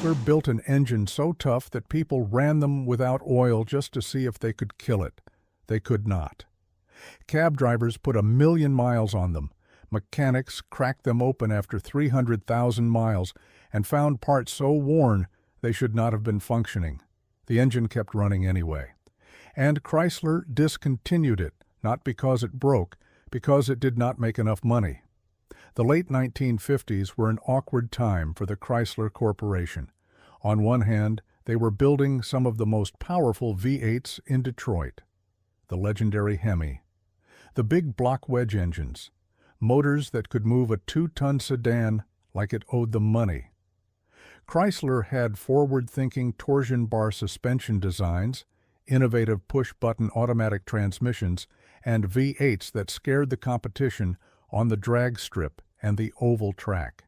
Chrysler built an engine so tough that people ran them without oil just to see if they could kill it. They could not. Cab drivers put 1,000,000 miles on them. Mechanics cracked them open after 300,000 miles and found parts so worn they should not have been functioning. The engine kept running anyway. And Chrysler discontinued it, not because it broke, because it did not make enough money. The late 1950s were an awkward time for the Chrysler Corporation. On one hand, they were building some of the most powerful V8s in Detroit, the legendary Hemi, the big block wedge engines, motors that could move a 2-ton sedan like it owed them money. Chrysler had forward-thinking torsion bar suspension designs, innovative push-button automatic transmissions, and V8s that scared the competition on the drag strip and the oval track.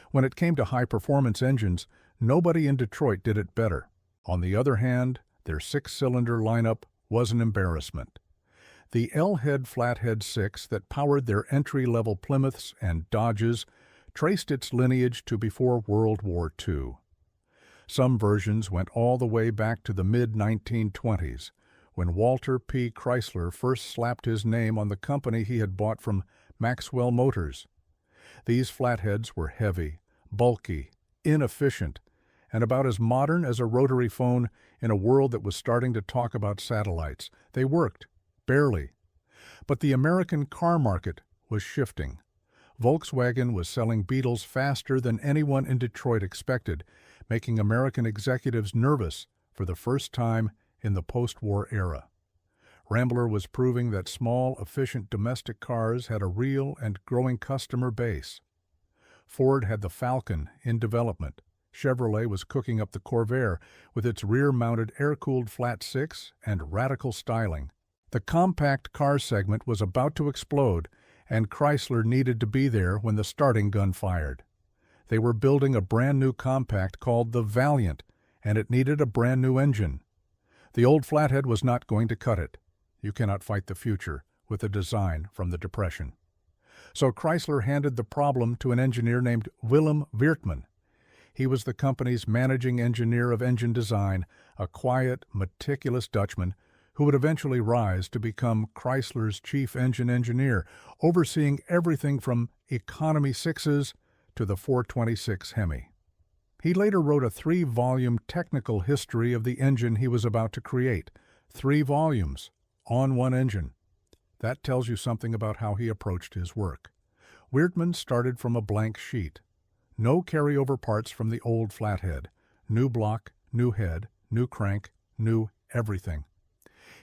When it came to high-performance engines, nobody in Detroit did it better. On the other hand, their 6-cylinder lineup was an embarrassment. The L-head flathead 6 that powered their entry-level Plymouths and Dodges traced its lineage to before World War II. Some versions went all the way back to the mid-1920s, when Walter P. Chrysler first slapped his name on the company he had bought from Maxwell Motors. These flatheads were heavy, bulky, inefficient, and about as modern as a rotary phone in a world that was starting to talk about satellites. They worked, barely. But the American car market was shifting. Volkswagen was selling Beetles faster than anyone in Detroit expected, making American executives nervous for the first time in the post-war era. Rambler was proving that small, efficient domestic cars had a real and growing customer base. Ford had the Falcon in development. Chevrolet was cooking up the Corvair with its rear-mounted air-cooled flat six and radical styling. The compact car segment was about to explode, and Chrysler needed to be there when the starting gun fired. They were building a brand-new compact called the Valiant, and it needed a brand-new engine. The old flathead was not going to cut it. You cannot fight the future with a design from the Depression. So Chrysler handed the problem to an engineer named Willem Weertman. He was the company's managing engineer of engine design, a quiet, meticulous Dutchman who would eventually rise to become Chrysler's chief engine engineer, overseeing everything from economy sixes to the 426 Hemi. He later wrote a 3-volume technical history of the engine he was about to create. 3 volumes on one engine. That tells you something about how he approached his work. Weertman started from a blank sheet. No carryover parts from the old flathead. New block, new head, new crank, new everything.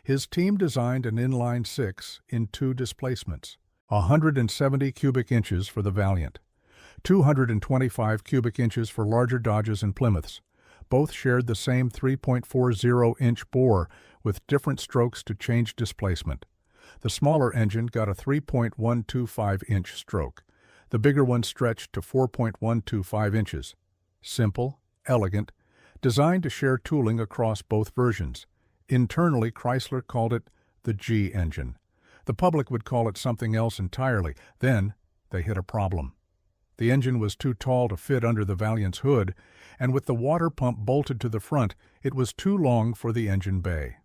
His team designed an inline 6 in 2 displacements, 170 cubic inches for the Valiant, 225 cubic inches for larger Dodges and Plymouths. Both shared the same 3.40-inch bore with different strokes to change displacement. The smaller engine got a 3.125-inch stroke. The bigger one stretched to 4.125 inches. Simple, elegant, designed to share tooling across both versions. Internally, Chrysler called it the G engine. The public would call it something else entirely. Then they hit a problem. The engine was too tall to fit under the Valiant's hood, and with the water pump bolted to the front, it was too long for the engine bay.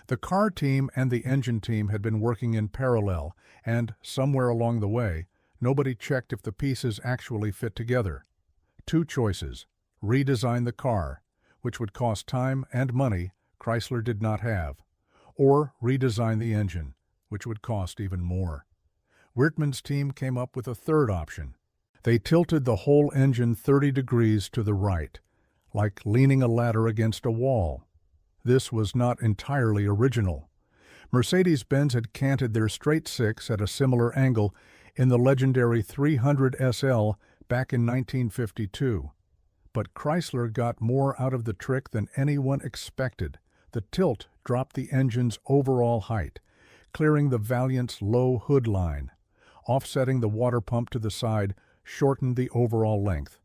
The car team and the engine team had been working in parallel, and somewhere along the way, nobody checked if the pieces actually fit together. 2 choices: redesign the car, which would cost time and money Chrysler did not have, or redesign the engine, which would cost even more. Weertman's team came up with a third option. They tilted the whole engine 30 degrees to the right, like leaning a ladder against a wall. This was not entirely original. Mercedes-Benz had canted their straight 6 at a similar angle in the legendary 300 SL back in 1952. But Chrysler got more out of the trick than anyone expected. The tilt dropped the engine's overall height, clearing the Valiant's low hood line. Offsetting the water pump to the side shortened the overall length,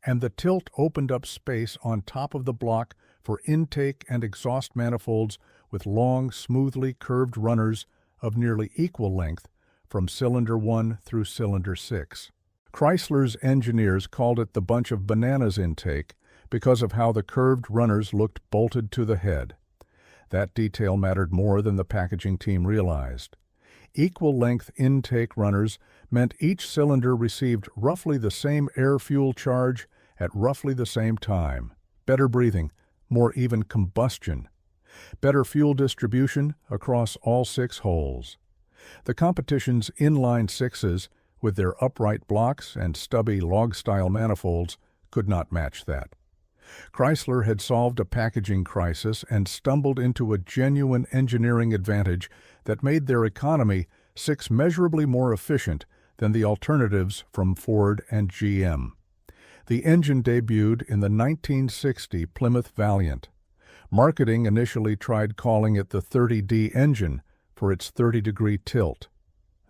and the tilt opened up space on top of the block for intake and exhaust manifolds with long, smoothly curved runners of nearly equal length from cylinder 1 through cylinder 6. Chrysler's engineers called it the bunch of bananas intake because of how the curved runners looked bolted to the head. That detail mattered more than the packaging team realized. Equal-length intake runners meant each cylinder received roughly the same air-fuel charge at roughly the same time. Better breathing, more even combustion. Better fuel distribution across all 6 holes. The competition's inline sixes, with their upright blocks and stubby log-style manifolds, could not match that. Chrysler had solved a packaging crisis and stumbled into a genuine engineering advantage that made their economy 6 measurably more efficient than the alternatives from Ford and GM. The engine debuted in the 1960 Plymouth Valiant. Marketing initially tried calling it the 30D engine for its 30-degree tilt.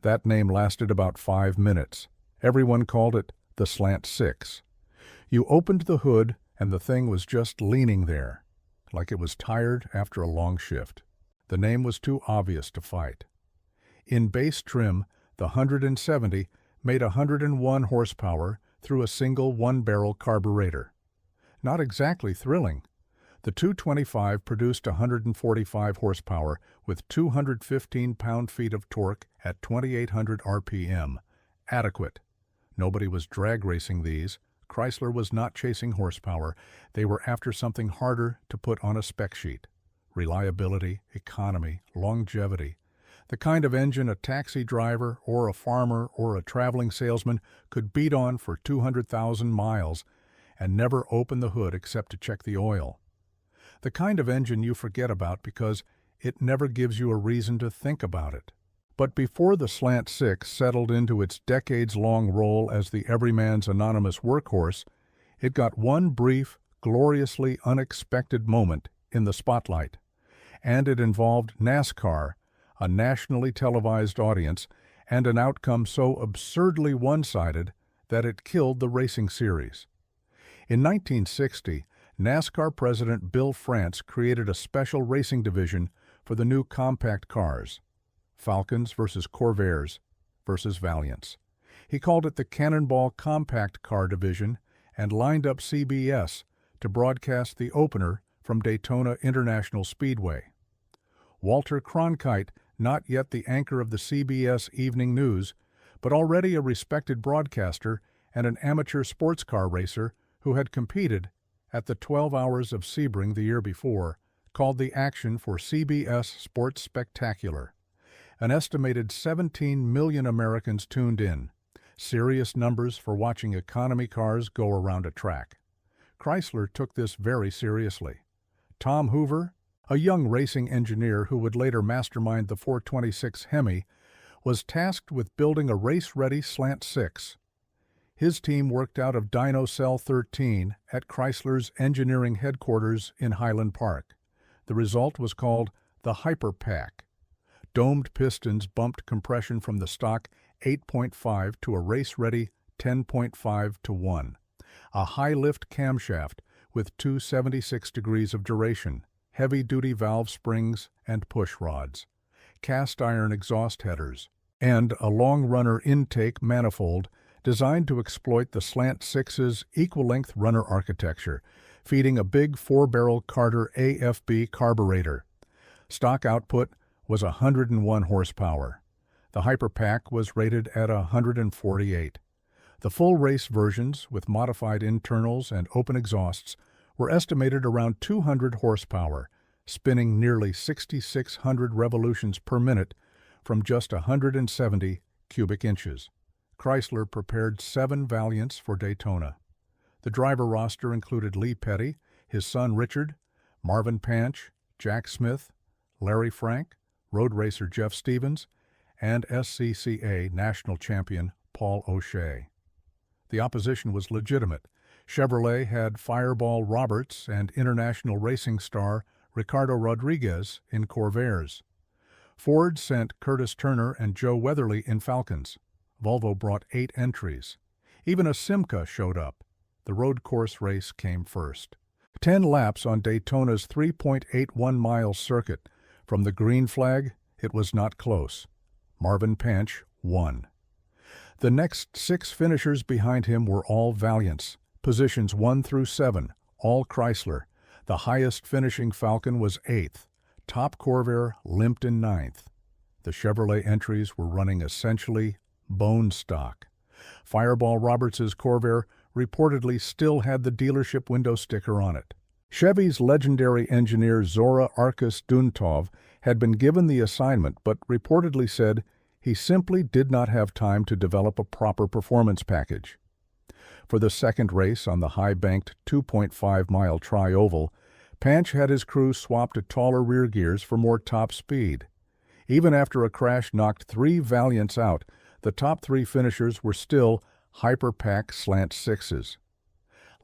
That name lasted about 5 minutes. Everyone called it the Slant Six. You opened the hood and the thing was just leaning there, like it was tired after a long shift. The name was too obvious to fight. In base trim, the 170 made 101 horsepower through a single 1-barrel carburetor. Not exactly thrilling. The 225 produced 145 horsepower with 215 pound-feet of torque at 2,800 RPM. Adequate. Nobody was drag racing these. Chrysler was not chasing horsepower. They were after something harder to put on a spec sheet. Reliability, economy, longevity. The kind of engine a taxi driver or a farmer or a traveling salesman could beat on for 200,000 miles and never open the hood except to check the oil. The kind of engine you forget about because it never gives you a reason to think about it. But before the Slant Six settled into its decades-long role as the everyman's anonymous workhorse, it got one brief, gloriously unexpected moment in the spotlight. And it involved NASCAR, a nationally televised audience, and an outcome so absurdly one-sided that it killed the racing series. In 1960, NASCAR President Bill France created a special racing division for the new compact cars. Falcons versus Corvairs versus Valiants. He called it the Cannonball Compact Car Division and lined up CBS to broadcast the opener from Daytona International Speedway. Walter Cronkite, not yet the anchor of the CBS Evening News, but already a respected broadcaster and an amateur sports car racer who had competed at the 12 Hours of Sebring the year before, called the action for CBS Sports Spectacular. An estimated 17 million Americans tuned in. Serious numbers for watching economy cars go around a track. Chrysler took this very seriously. Tom Hoover, a young racing engineer who would later mastermind the 426 Hemi, was tasked with building a race-ready Slant Six. His team worked out of Dyno Cell 13 at Chrysler's engineering headquarters in Highland Park. The result was called the Hyper Pak. Domed pistons bumped compression from the stock 8.5 to a race-ready 10.5 to 1. A high-lift camshaft with 276 degrees of duration, heavy-duty valve springs and push rods, cast-iron exhaust headers, and a long-runner intake manifold designed to exploit the Slant Six's equal-length runner architecture, feeding a big 4-barrel Carter AFB carburetor. Stock output was 101 horsepower. The Hyper Pak was rated at 148. The full race versions, with modified internals and open exhausts, were estimated around 200 horsepower, spinning nearly 6,600 revolutions per minute from just 170 cubic inches. Chrysler prepared 7 Valiants for Daytona. The driver roster included Lee Petty, his son Richard, Marvin Panch, Jack Smith, Larry Frank, road racer Jeff Stevens, and SCCA national champion Paul O'Shea. The opposition was legitimate. Chevrolet had Fireball Roberts and international racing star Ricardo Rodriguez in Corvairs. Ford sent Curtis Turner and Joe Weatherly in Falcons. Volvo brought 8 entries. Even a Simca showed up. The road course race came first. 10 laps on Daytona's 3.81-mile circuit. From the green flag, it was not close. Marvin Panch won. The next 6 finishers behind him were all Valiants, positions 1 through 7, all Chrysler. The highest finishing Falcon was 8th. Top Corvair limped in 9th. The Chevrolet entries were running essentially bone stock. Fireball Roberts' Corvair reportedly still had the dealership window sticker on it. Chevy's legendary engineer Zora Arkus Duntov had been given the assignment but reportedly said he simply did not have time to develop a proper performance package. For the second race on the high-banked 2.5-mile tri-oval, Panch had his crew swap to taller rear gears for more top speed. Even after a crash knocked 3 Valiants out, the top 3 finishers were still Hyper Pak Slant Sixes.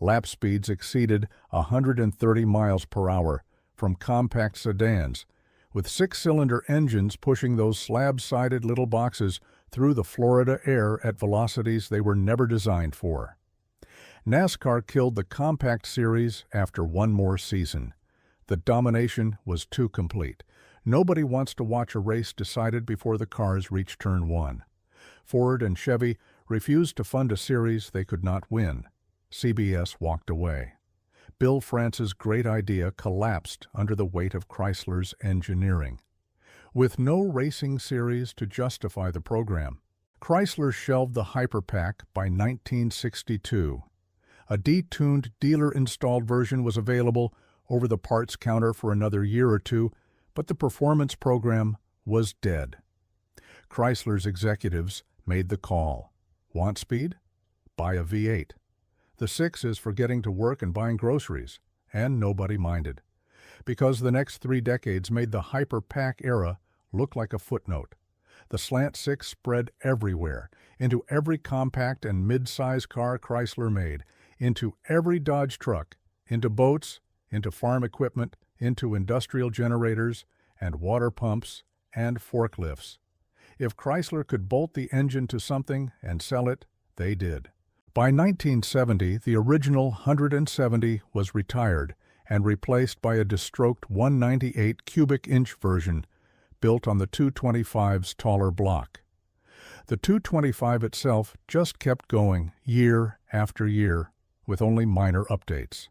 Lap speeds exceeded 130 miles per hour from compact sedans, with 6-cylinder engines pushing those slab-sided little boxes through the Florida air at velocities they were never designed for. NASCAR killed the compact series after one more season. The domination was too complete. Nobody wants to watch a race decided before the cars reach turn 1. Ford and Chevy refused to fund a series they could not win. CBS walked away. Bill France's great idea collapsed under the weight of Chrysler's engineering. With no racing series to justify the program, Chrysler shelved the Hyper Pak by 1962. A detuned dealer-installed version was available over the parts counter for another year or two, but the performance program was dead. Chrysler's executives made the call. Want speed? Buy a V8. The 6 is for getting to work and buying groceries, and nobody minded, because the next 3 decades made the Hyper Pak era look like a footnote. The Slant Six spread everywhere, into every compact and mid-size car Chrysler made, into every Dodge truck, into boats, into farm equipment, into industrial generators and water pumps and forklifts. If Chrysler could bolt the engine to something and sell it, they did. By 1970, the original 170 was retired and replaced by a destroked 198 cubic inch version built on the 225's taller block. The 225 itself just kept going year after year with only minor updates.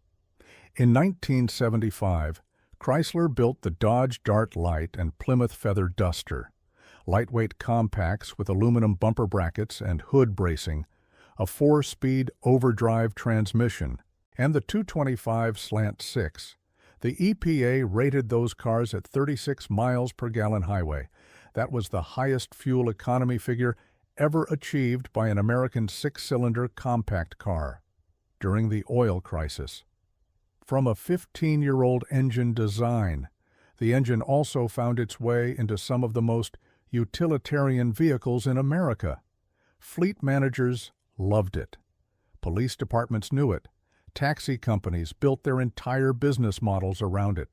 In 1975, Chrysler built the Dodge Dart Light and Plymouth Feather Duster, lightweight compacts with aluminum bumper brackets and hood bracing, a 4-speed overdrive transmission, and the 225 Slant Six. The EPA rated those cars at 36 miles per gallon highway. That was the highest fuel economy figure ever achieved by an American 6-cylinder compact car during the oil crisis. From a 15-year-old engine design, the engine also found its way into some of the most utilitarian vehicles in America. Fleet managers loved it. Police departments knew it. Taxi companies built their entire business models around it.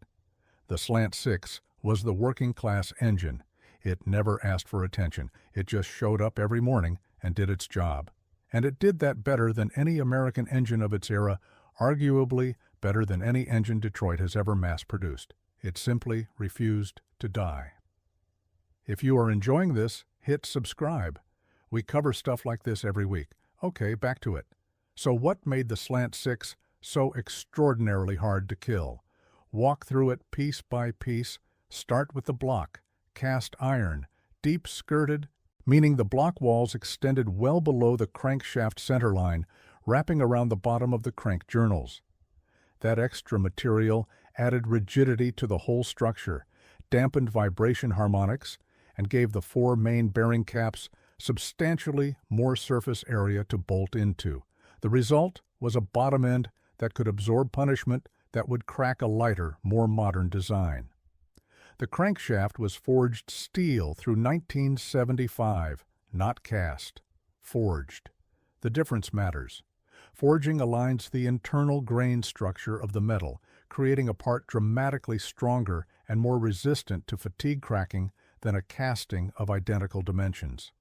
The Slant Six was the working-class engine. It never asked for attention. It just showed up every morning and did its job. And it did that better than any American engine of its era, arguably better than any engine Detroit has ever mass-produced. It simply refused to die. If you are enjoying this, hit subscribe. We cover stuff like this every week. Okay, back to it. So what made the Slant Six so extraordinarily hard to kill? Walk through it piece by piece. Start with the block, cast iron, deep-skirted, meaning the block walls extended well below the crankshaft centerline, wrapping around the bottom of the crank journals. That extra material added rigidity to the whole structure, dampened vibration harmonics, and gave the 4 main bearing caps substantially more surface area to bolt into. The result was a bottom end that could absorb punishment that would crack a lighter, more modern design. The crankshaft was forged steel through 1975, not cast. Forged. The difference matters. Forging aligns the internal grain structure of the metal, creating a part dramatically stronger and more resistant to fatigue cracking than a casting of identical dimensions.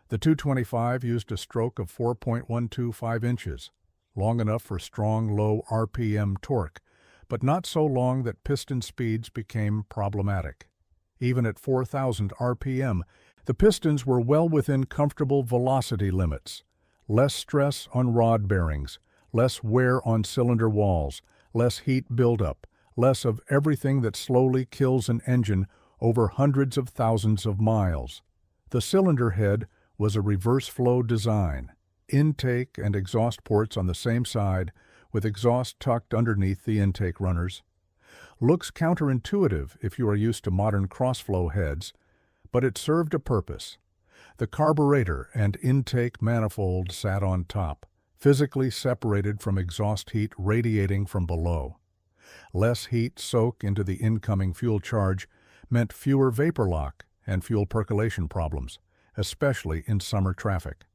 The 225 used a stroke of 4.125 inches, long enough for strong low RPM torque, but not so long that piston speeds became problematic. Even at 4,000 RPM, the pistons were well within comfortable velocity limits. Less stress on rod bearings, less wear on cylinder walls, less heat buildup, less of everything that slowly kills an engine over hundreds of thousands of miles. The cylinder head was a reverse flow design, intake and exhaust ports on the same side, with exhaust tucked underneath the intake runners. Looks counterintuitive if you are used to modern crossflow heads, but it served a purpose. The carburetor and intake manifold sat on top, physically separated from exhaust heat radiating from below. Less heat soak into the incoming fuel charge meant fewer vapor lock and fuel percolation problems, especially in summer traffic.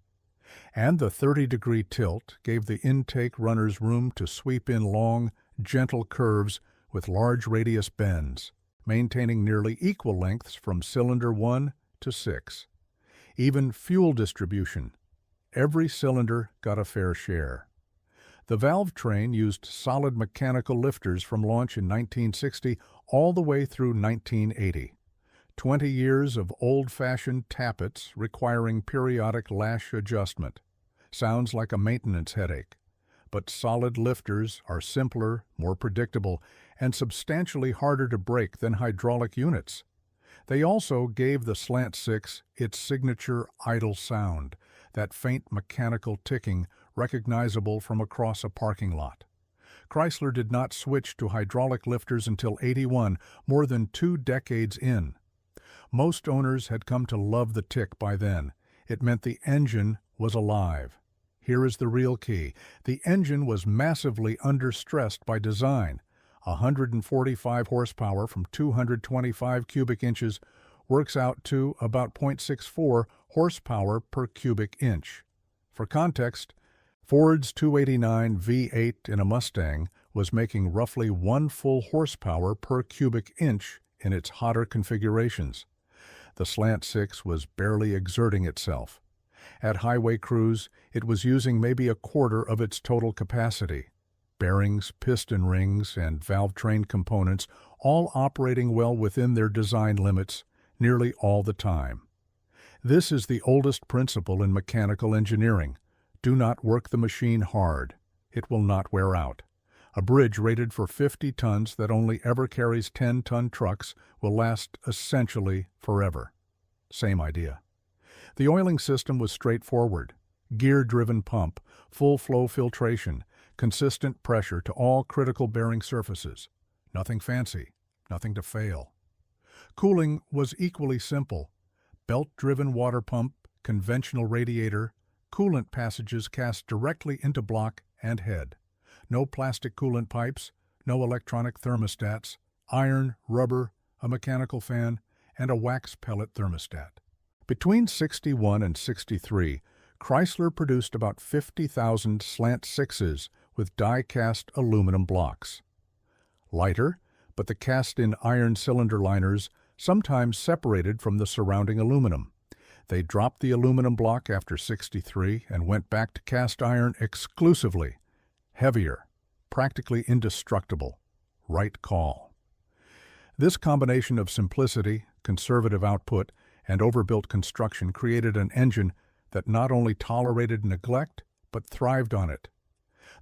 And the 30-degree tilt gave the intake runners room to sweep in long, gentle curves with large radius bends, maintaining nearly equal lengths from cylinder 1 to 6. Even fuel distribution. Every cylinder got a fair share. The valve train used solid mechanical lifters from launch in 1960 all the way through 1980. 20 years of old-fashioned tappets requiring periodic lash adjustment. Sounds like a maintenance headache. But solid lifters are simpler, more predictable, and substantially harder to break than hydraulic units. They also gave the Slant Six its signature idle sound, that faint mechanical ticking recognizable from across a parking lot. Chrysler did not switch to hydraulic lifters until '81, more than 2 decades in. Most owners had come to love the tick by then. It meant the engine was alive. Here is the real key. The engine was massively understressed by design. 145 horsepower from 225 cubic inches works out to about 0.64 horsepower per cubic inch. For context, Ford's 289 V8 in a Mustang was making roughly 1 full horsepower per cubic inch in its hotter configurations. The Slant Six was barely exerting itself. At highway cruise, it was using maybe a quarter of its total capacity. Bearings, piston rings, and valve train components all operating well within their design limits nearly all the time. This is the oldest principle in mechanical engineering. Do not work the machine hard. It will not wear out. A bridge rated for 50 tons that only ever carries 10-ton trucks will last essentially forever. Same idea. The oiling system was straightforward. Gear-driven pump, full-flow filtration, consistent pressure to all critical bearing surfaces. Nothing fancy, nothing to fail. Cooling was equally simple. Belt-driven water pump, conventional radiator, coolant passages cast directly into block and head. No plastic coolant pipes, no electronic thermostats, iron, rubber, a mechanical fan, and a wax pellet thermostat. Between '61 and '63, Chrysler produced about 50,000 Slant Sixes with die-cast aluminum blocks. Lighter, but the cast-in iron cylinder liners sometimes separated from the surrounding aluminum. They dropped the aluminum block after '63 and went back to cast iron exclusively. Heavier, practically indestructible. Right call. This combination of simplicity, conservative output, and overbuilt construction created an engine that not only tolerated neglect, but thrived on it.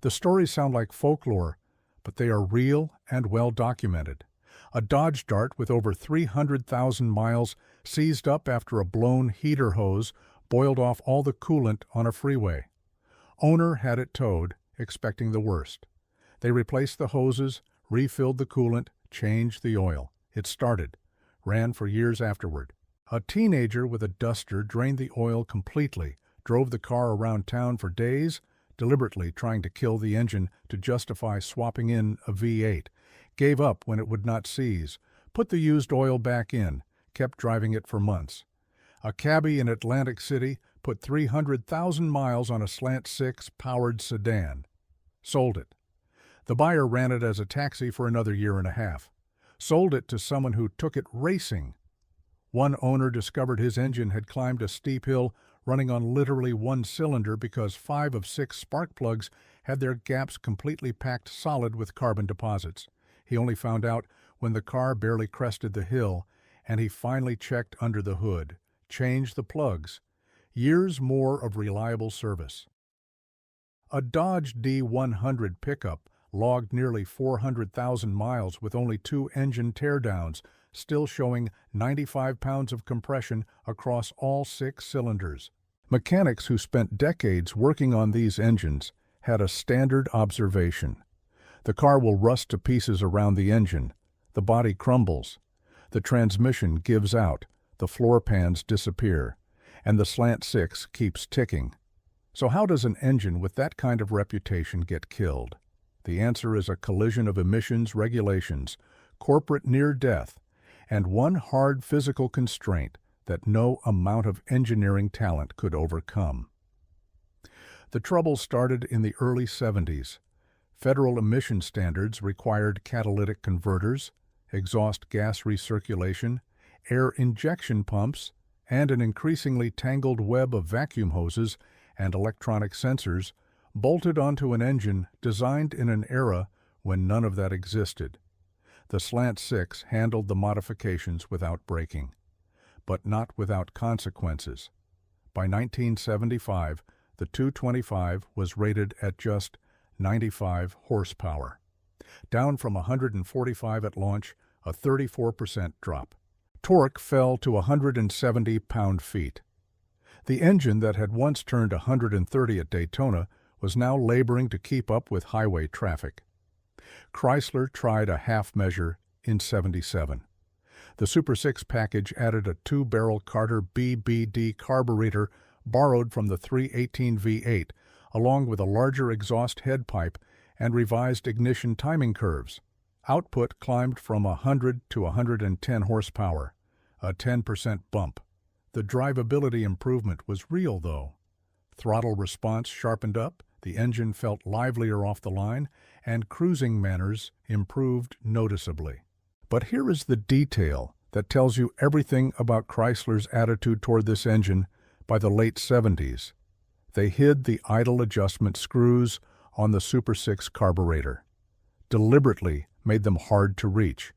The stories sound like folklore, but they are real and well documented. A Dodge Dart with over 300,000 miles seized up after a blown heater hose boiled off all the coolant on a freeway. Owner had it towed, expecting the worst. They replaced the hoses, refilled the coolant, changed the oil. It started, ran for years afterward. A teenager with a duster drained the oil completely, drove the car around town for days, deliberately trying to kill the engine to justify swapping in a V8, gave up when it would not seize, put the used oil back in, kept driving it for months. A cabbie in Atlantic City put 300,000 miles on a Slant Six powered sedan. Sold it. The buyer ran it as a taxi for another year and a half. Sold it to someone who took it racing. One owner discovered his engine had climbed a steep hill running on literally one cylinder because 5 of 6 spark plugs had their gaps completely packed solid with carbon deposits. He only found out when the car barely crested the hill, and he finally checked under the hood, changed the plugs. Years more of reliable service. A Dodge D100 pickup logged nearly 400,000 miles with only 2 engine teardowns, still showing 95 pounds of compression across all 6 cylinders. Mechanics who spent decades working on these engines had a standard observation. The car will rust to pieces around the engine, the body crumbles, the transmission gives out, the floor pans disappear, and the Slant Six keeps ticking. So how does an engine with that kind of reputation get killed? The answer is a collision of emissions regulations, corporate near-death, and one hard physical constraint that no amount of engineering talent could overcome. The trouble started in the early 70s. Federal emission standards required catalytic converters, exhaust gas recirculation, air injection pumps, and an increasingly tangled web of vacuum hoses and electronic sensors bolted onto an engine designed in an era when none of that existed. The Slant Six handled the modifications without braking, but not without consequences. By 1975, the 225 was rated at just 95 horsepower, down from 145 at launch, a 34% drop. Torque fell to 170 pound-feet. The engine that had once turned 130 at Daytona was now laboring to keep up with highway traffic. Chrysler tried a half measure in '77. The Super 6 package added a 2-barrel Carter BBD carburetor borrowed from the 318 V8, along with a larger exhaust head pipe and revised ignition timing curves. Output climbed from 100 to 110 horsepower, a 10% bump. The drivability improvement was real, though. Throttle response sharpened up, the engine felt livelier off the line, and cruising manners improved noticeably. But here is the detail that tells you everything about Chrysler's attitude toward this engine by the late 70s. They hid the idle adjustment screws on the Super 6 carburetor, deliberately made them hard to reach.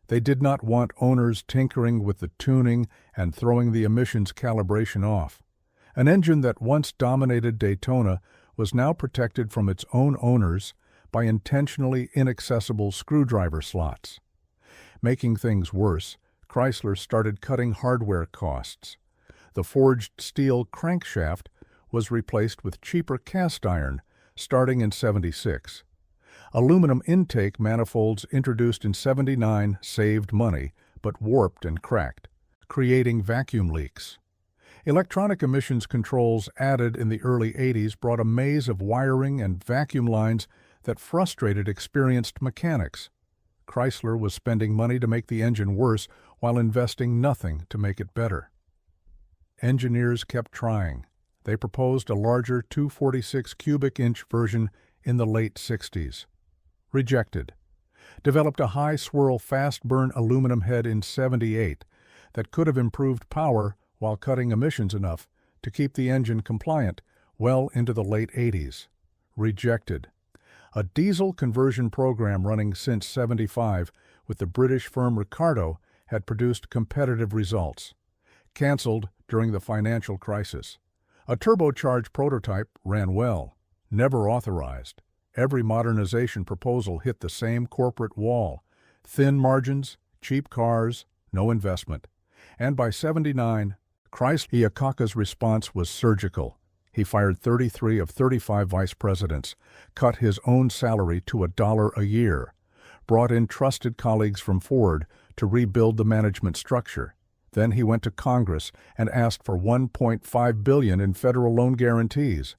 They did not want owners tinkering with the tuning and throwing the emissions calibration off. An engine that once dominated Daytona was now protected from its own owners by intentionally inaccessible screwdriver slots. Making things worse, Chrysler started cutting hardware costs. The forged steel crankshaft was replaced with cheaper cast iron, starting in '76. Aluminum intake manifolds introduced in '79 saved money, but warped and cracked, creating vacuum leaks. Electronic emissions controls added in the early '80s brought a maze of wiring and vacuum lines that frustrated experienced mechanics. Chrysler was spending money to make the engine worse while investing nothing to make it better. Engineers kept trying. They proposed a larger 246 cubic inch version in the late '60s. Rejected. Developed a high-swirl fast-burn aluminum head in '78 that could have improved power while cutting emissions enough to keep the engine compliant well into the late '80s. Rejected. A diesel conversion program running since '75 with the British firm Ricardo had produced competitive results. Cancelled during the financial crisis. A turbocharged prototype ran well, never authorized. Every modernization proposal hit the same corporate wall. Thin margins, cheap cars, no investment. And by '79, Chrysler Iacocca's response was surgical. He fired 33 of 35 vice presidents, cut his own salary to $1 a year, brought in trusted colleagues from Ford to rebuild the management structure. Then he went to Congress and asked for $1.5 billion in federal loan guarantees.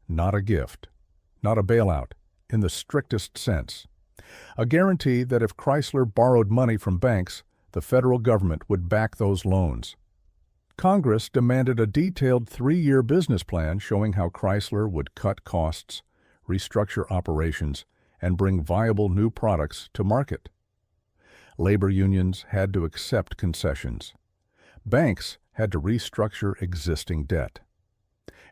Not a gift, not a bailout, in the strictest sense. A guarantee that if Chrysler borrowed money from banks, the federal government would back those loans. Congress demanded a detailed 3-year business plan showing how Chrysler would cut costs, restructure operations, and bring viable new products to market. Labor unions had to accept concessions. Banks had to restructure existing debt.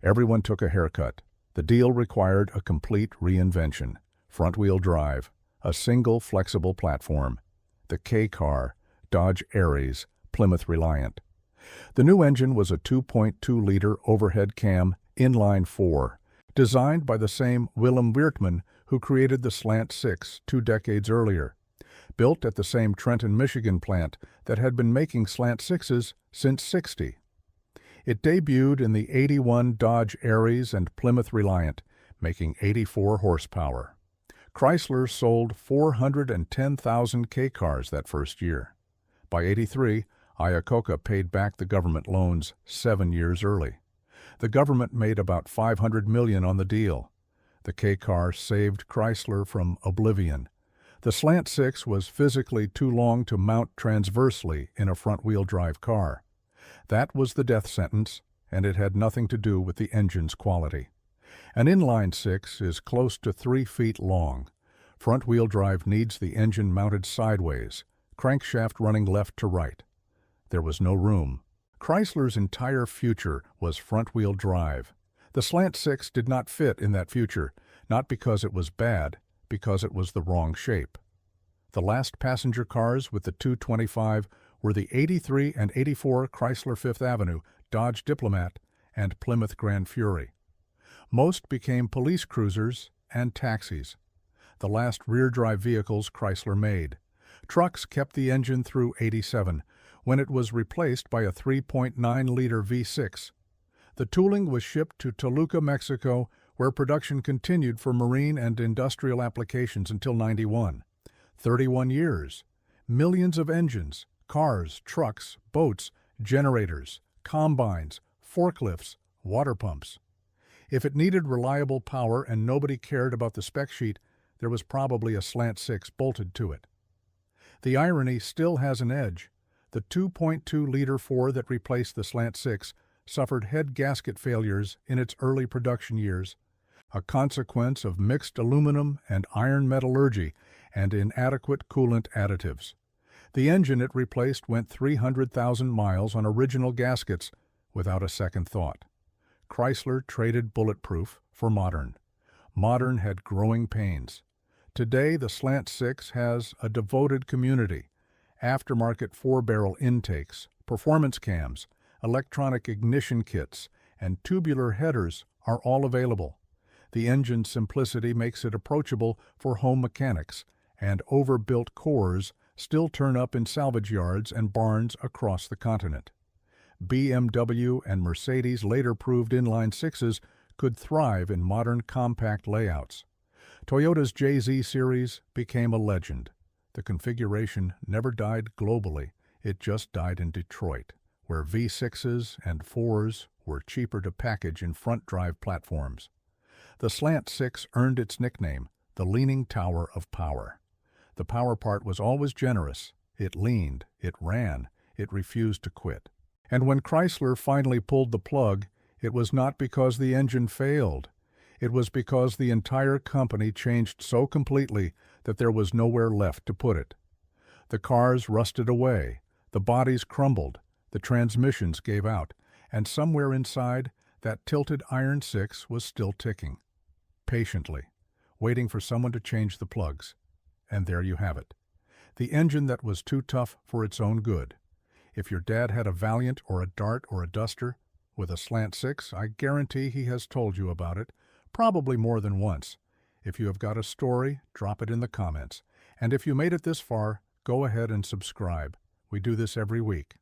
Everyone took a haircut. The deal required a complete reinvention. Front-wheel drive, a single flexible platform, the K-Car, Dodge Aries, Plymouth Reliant. The new engine was a 2.2-liter overhead cam inline-4, designed by the same Willem Weertman who created the Slant Six 2 decades earlier, built at the same Trenton, Michigan plant that had been making Slant Sixes since '60. It debuted in the '81 Dodge Aries and Plymouth Reliant, making 84 horsepower. Chrysler sold 410,000 K-cars that first year. By '83, Iacocca paid back the government loans 7 years early. The government made about $500 million on the deal. The K-car saved Chrysler from oblivion. The Slant Six was physically too long to mount transversely in a front-wheel drive car. That was the death sentence, and it had nothing to do with the engine's quality. An inline six is close to 3 feet long. Front-wheel drive needs the engine mounted sideways, crankshaft running left to right. There was no room. Chrysler's entire future was front-wheel drive. The Slant Six did not fit in that future, not because it was bad, because it was the wrong shape. The last passenger cars with the 225 were the '83 and '84 Chrysler Fifth Avenue, Dodge Diplomat, and Plymouth Grand Fury. Most became police cruisers and taxis, the last rear-drive vehicles Chrysler made. Trucks kept the engine through '87, when it was replaced by a 3.9-liter V6. The tooling was shipped to Toluca, Mexico, where production continued for marine and industrial applications until '91. 31 years. Millions of engines, cars, trucks, boats, generators, combines, forklifts, water pumps. If it needed reliable power and nobody cared about the spec sheet, there was probably a Slant Six bolted to it. The irony still has an edge. The 2.2-liter 4 that replaced the Slant Six suffered head gasket failures in its early production years, a consequence of mixed aluminum and iron metallurgy and inadequate coolant additives. The engine it replaced went 300,000 miles on original gaskets without a second thought. Chrysler traded Bulletproof for Modern. Modern had growing pains. Today, the Slant Six has a devoted community. Aftermarket 4-barrel intakes, performance cams, electronic ignition kits, and tubular headers are all available. The engine's simplicity makes it approachable for home mechanics, and overbuilt cores still turn up in salvage yards and barns across the continent. BMW and Mercedes later proved inline sixes could thrive in modern compact layouts. Toyota's JZ series became a legend. The configuration never died globally, it just died in Detroit, where V6s and 4s were cheaper to package in front-drive platforms. The Slant Six earned its nickname, the Leaning Tower of Power. The power part was always generous. It leaned, it ran, it refused to quit. And when Chrysler finally pulled the plug, it was not because the engine failed. It was because the entire company changed so completely that there was nowhere left to put it. The cars rusted away, the bodies crumbled, the transmissions gave out, and somewhere inside, that tilted iron six was still ticking. Patiently, waiting for someone to change the plugs. And there you have it. The engine that was too tough for its own good. If your dad had a Valiant or a Dart or a Duster with a Slant Six, I guarantee he has told you about it, probably more than once. If you have got a story, drop it in the comments. And if you made it this far, go ahead and subscribe. We do this every week.